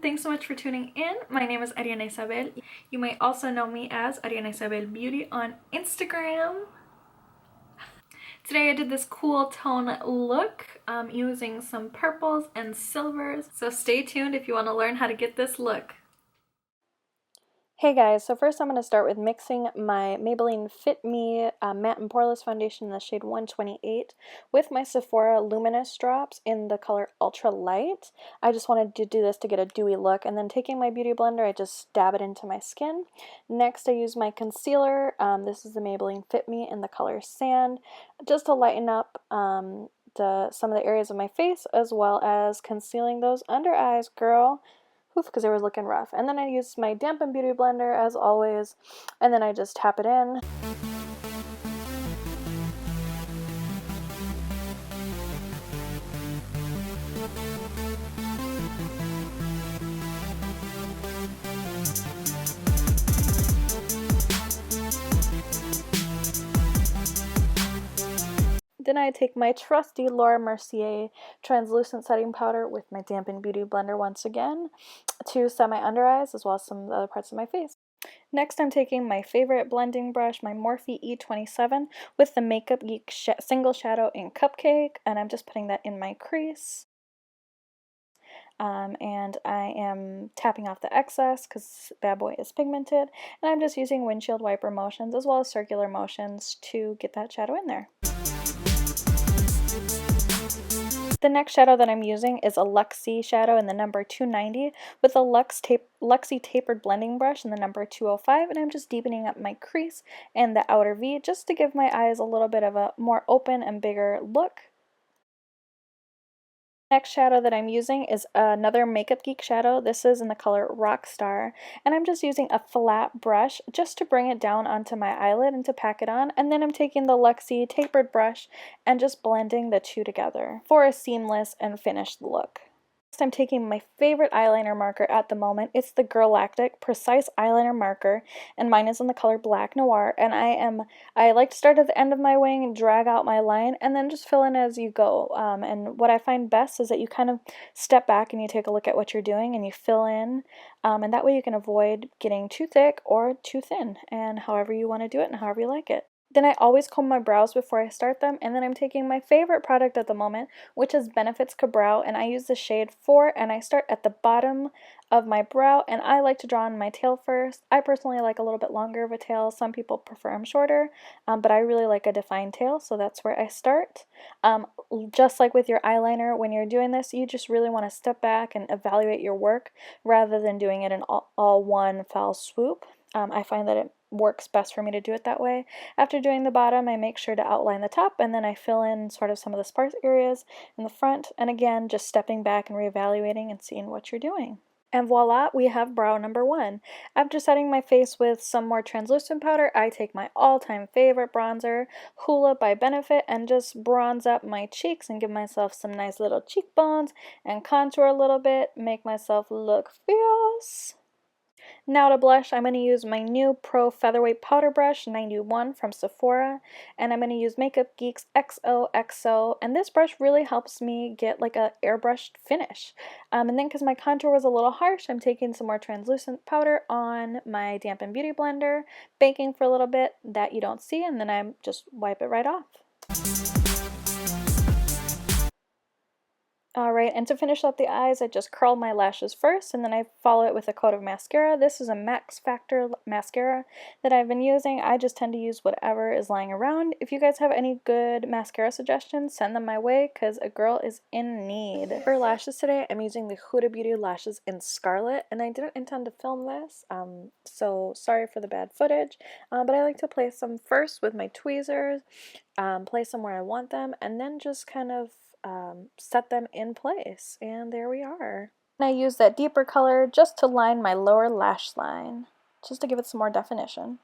Thanks so much for tuning in. My name is ArianaYsabel. You might also know me as ArianaYsabelBeauty on Instagram. Today I did this cool tone look using some purples and silvers. So stay tuned if you want to learn how to get this look. Hey guys, so first I'm going to start with mixing my Maybelline Fit Me Matte and Poreless Foundation in the shade 128 with my Sephora Luminous drops in the color Ultra Light. I just wanted to do this to get a dewy look, and then taking my beauty blender, I just dab it into my skin. Next I use my concealer. This is the Maybelline Fit Me in the color Sand, just to lighten up some of the areas of my face, as well as concealing those under eyes, girl. Because they were looking rough. And then I used my dampen beauty blender as always, and then I just tap it in. Then I take my trusty Laura Mercier translucent setting powder with my dampened beauty blender once again to set my under eyes as well as some of the other parts of my face. Next I'm taking my favorite blending brush, my Morphe E27 with the Makeup Geek single shadow in Cupcake, and I'm just putting that in my crease. And I am tapping off the excess because bad boy is pigmented, and I'm just using windshield wiper motions as well as circular motions to get that shadow in there. The next shadow that I'm using is a Luxie shadow in the number 290 with a Luxie tapered blending brush in the number 205, and I'm just deepening up my crease and the outer V just to give my eyes a little bit of a more open and bigger look. Next shadow that I'm using is another Makeup Geek shadow. This is in the color Rockstar, and I'm just using a flat brush just to bring it down onto my eyelid and to pack it on, and then I'm taking the Luxie tapered brush and just blending the two together for a seamless and finished look. Next, I'm taking my favorite eyeliner marker at the moment. It's the Girlactick Precise Eyeliner Marker, and mine is in the color Black Noir, and I like to start at the end of my wing, drag out my line, and then just fill in as you go. And what I find best is that you kind of step back and you take a look at what you're doing and you fill in, and that way you can avoid getting too thick or too thin, and however you want to do it and however you like it. Then I always comb my brows before I start them, and then I'm taking my favorite product at the moment, which is Benefit's KaBrow, and I use the shade 4, and I start at the bottom of my brow, and I like to draw on my tail first. I personally like a little bit longer of a tail. Some people prefer them shorter, but I really like a defined tail, so that's where I start. Just like with your eyeliner, when you're doing this, you just really want to step back and evaluate your work rather than doing it in all one foul swoop. I find that it works best for me to do it that way. After doing the bottom, I make sure to outline the top, and then I fill in sort of some of the sparse areas in the front, and again just stepping back and reevaluating and seeing what you're doing. And voila, we have brow number 1. After setting my face with some more translucent powder, I take my all-time favorite bronzer, Hoola by Benefit, and just bronze up my cheeks and give myself some nice little cheekbones and contour a little bit, make myself look fierce. Now to blush, I'm going to use my new Pro Featherweight Powder Brush 91 from Sephora, and I'm going to use Makeup Geek's XOXO, and this brush really helps me get like a airbrushed finish. And then because my contour was a little harsh, I'm taking some more translucent powder on my dampened beauty blender, baking for a little bit that you don't see, and then I just wipe it right off. Alright, and to finish up the eyes, I just curl my lashes first, and then I follow it with a coat of mascara. This is a Max Factor mascara that I've been using. I just tend to use whatever is lying around. If you guys have any good mascara suggestions, send them my way, because a girl is in need. For lashes today, I'm using the Huda Beauty lashes in Scarlett, and I didn't intend to film this, so sorry for the bad footage, but I like to place them first with my tweezers, place them where I want them, and then just kind of set them in place, and there we are. And I use that deeper color just to line my lower lash line, just to give it some more definition.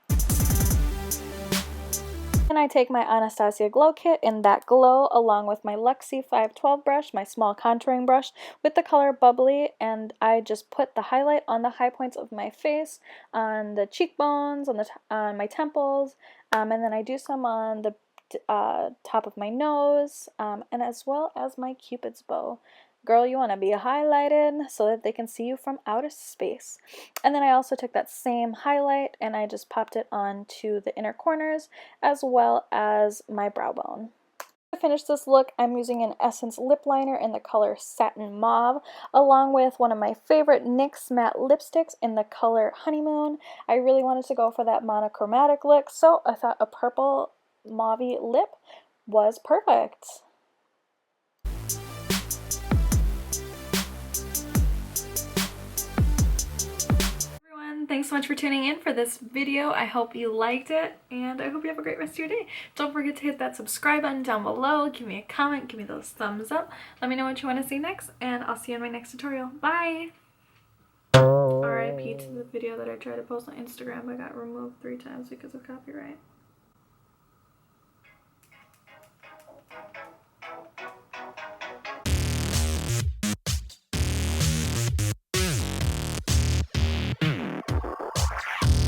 And I take my Anastasia Glow Kit in that glow along with my Luxie 512 brush, my small contouring brush with the color Bubbly, and I just put the highlight on the high points of my face, on the cheekbones, on my temples, and then I do some on the top of my nose, and as well as my Cupid's bow. girl, you want to be highlighted so that they can see you from outer space. And then I also took that same highlight and I just popped it onto the inner corners as well as my brow bone. To finish this look, I'm using an Essence lip liner in the color Satin Mauve, along with one of my favorite NYX matte lipsticks in the color Honeymoon. I really wanted to go for that monochromatic look, so I thought a purple mauve lip was perfect. Thanks so much for tuning in for this video. I hope you liked it, and I hope you have a great rest of your day. Don't forget to hit that subscribe button down below. Give me a comment, give me those thumbs up. Let me know what you want to see next, and I'll see you in my next tutorial. Bye! RIP to the video that I tried to post on Instagram but got removed 3 times because of copyright.